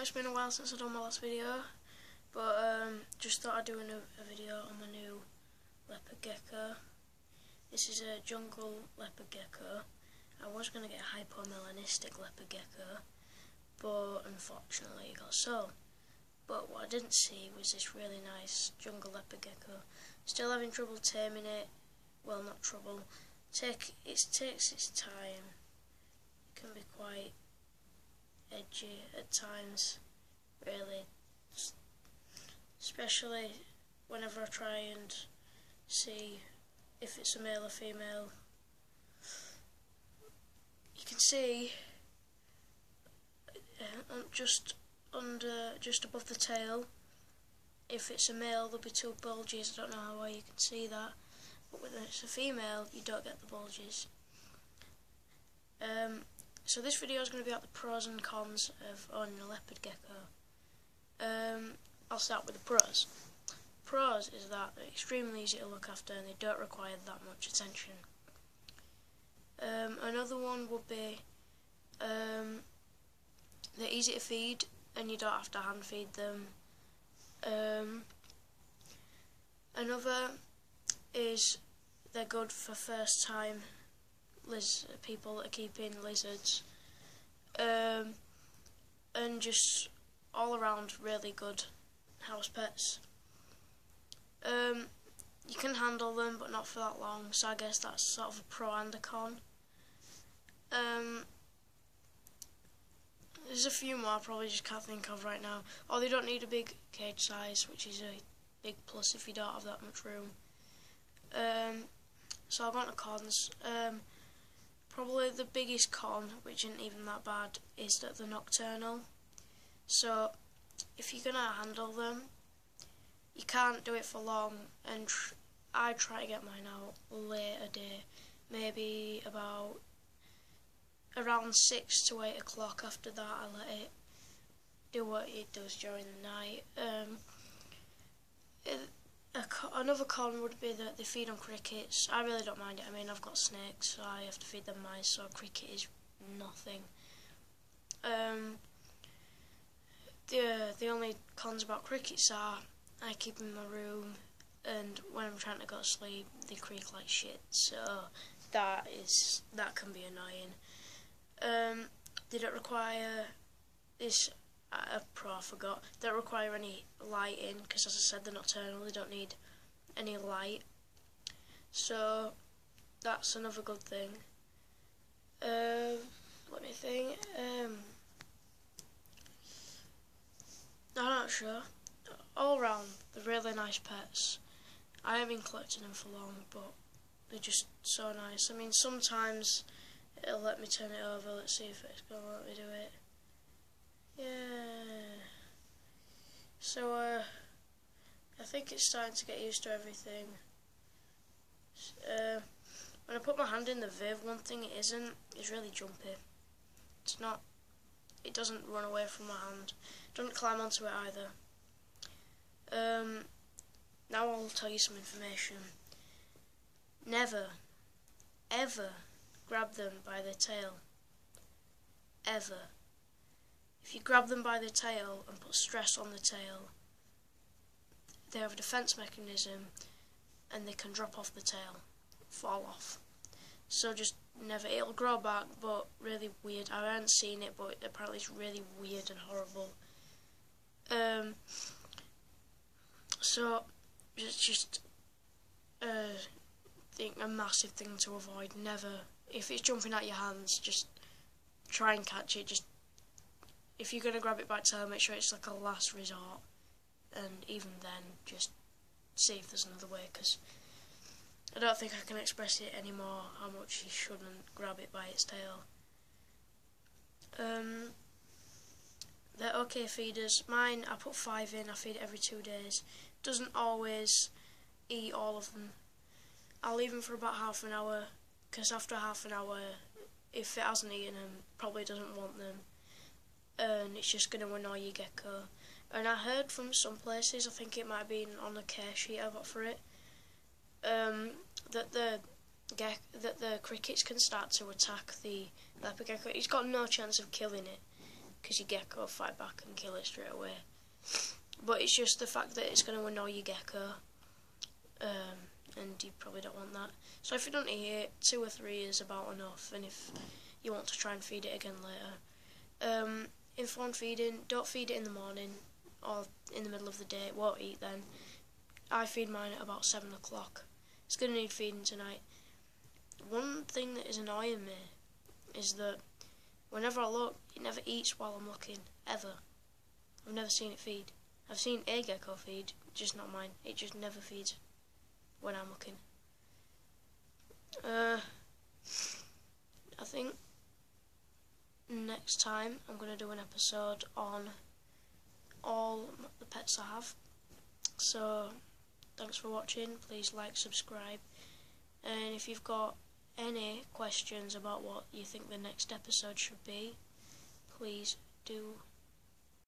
it's been a while since I've done my last video, but just thought I'd do a video on my new leopard gecko. This is a jungle leopard gecko. I was going to get a hypomelanistic leopard gecko, but unfortunately it got sold. But what I didn't see was this really nice jungle leopard gecko. Still having trouble taming it. Well, not trouble. It takes its time. It can be quite edgy at times, really. Especially whenever I try and see if it's a male or female. You can see just above the tail, if it's a male there'll be two bulges. I don't know how well you can see that, but when it's a female you don't get the bulges. So this video is going to be about the pros and cons of owning a leopard gecko. I'll start with the pros. Pros is that they're extremely easy to look after and they don't require that much attention. Another one would be they're easy to feed and you don't have to hand feed them. Another is they're good for first time people that are keeping lizards, and just all around really good house pets. You can handle them but not for that long, so I guess that's sort of a pro and a con. There's a few more I probably just can't think of right now. Or they don't need a big cage size, which is a big plus if you don't have that much room. So I'll go on to cons. Probably the biggest con, which isn't even that bad, is that they're nocturnal. So if you're going to handle them, you can't do it for long, and I try to get mine out late a day, maybe about around 6 to 8 o'clock. After that I let it do what it does during the night. Another con would be that they feed on crickets. I really don't mind it. I mean, I've got snakes, so I have to feed them mice, so cricket is nothing. The only cons about crickets are I keep them in my room, and when I'm trying to go to sleep they creak like shit, so that can be annoying. They don't require this. I forgot. They don't require any lighting because, as I said, they're nocturnal. They don't need any light, so that's another good thing. Let me think. I'm not sure. All round, they're really nice pets. I haven't been collecting them for long, but they're just so nice. I mean, sometimes it'll let me turn it over. Let's see if it's going to let me do it. Yeah. So, I think it's starting to get used to everything. When I put my hand in the Viv, one thing it isn't is really jumpy. It's not. It doesn't run away from my hand. It doesn't climb onto it either. Now I'll tell you some information. Never, ever grab them by their tail. Ever. If you grab them by the tail and put stress on the tail, they have a defense mechanism and they can drop off the tail, fall off. So just never. It'll grow back, but really weird. I haven't seen it, but apparently it's really weird and horrible. So it's just a massive thing to avoid. Never, if it's jumping at your hands, just try and catch it. Just if you're going to grab it by the tail, make sure it's like a last resort, and even then just see if there's another way, because I don't think I can express it anymore how much you shouldn't grab it by its tail. They're okay feeders. Mine, I put 5 in, I feed it every 2 days. Doesn't always eat all of them. I'll leave them for about half an hour, because after half an hour, if it hasn't eaten them, probably doesn't want them, and it's just going to annoy your gecko. And I heard from some places, I think it might have been on the care sheet I got for it, that the crickets can start to attack the leopard gecko. It's got no chance of killing it, because your gecko will fight back and kill it straight away. But it's just the fact that it's going to annoy your gecko, and you probably don't want that. So if you don't eat it, 2 or 3 is about enough, and if you want to try and feed it again later. In fawn feeding, don't feed it in the morning or in the middle of the day, it won't eat then. I feed mine at about 7 o'clock. It's going to need feeding tonight. One thing that is annoying me is that whenever I look, it never eats while I'm looking, ever. I've never seen it feed. I've seen a gecko feed, just not mine. It just never feeds when I'm looking. I think next time I'm going to do an episode on all the pets I have. So thanks for watching. Please like, subscribe, and if you've got any questions about what you think the next episode should be, please do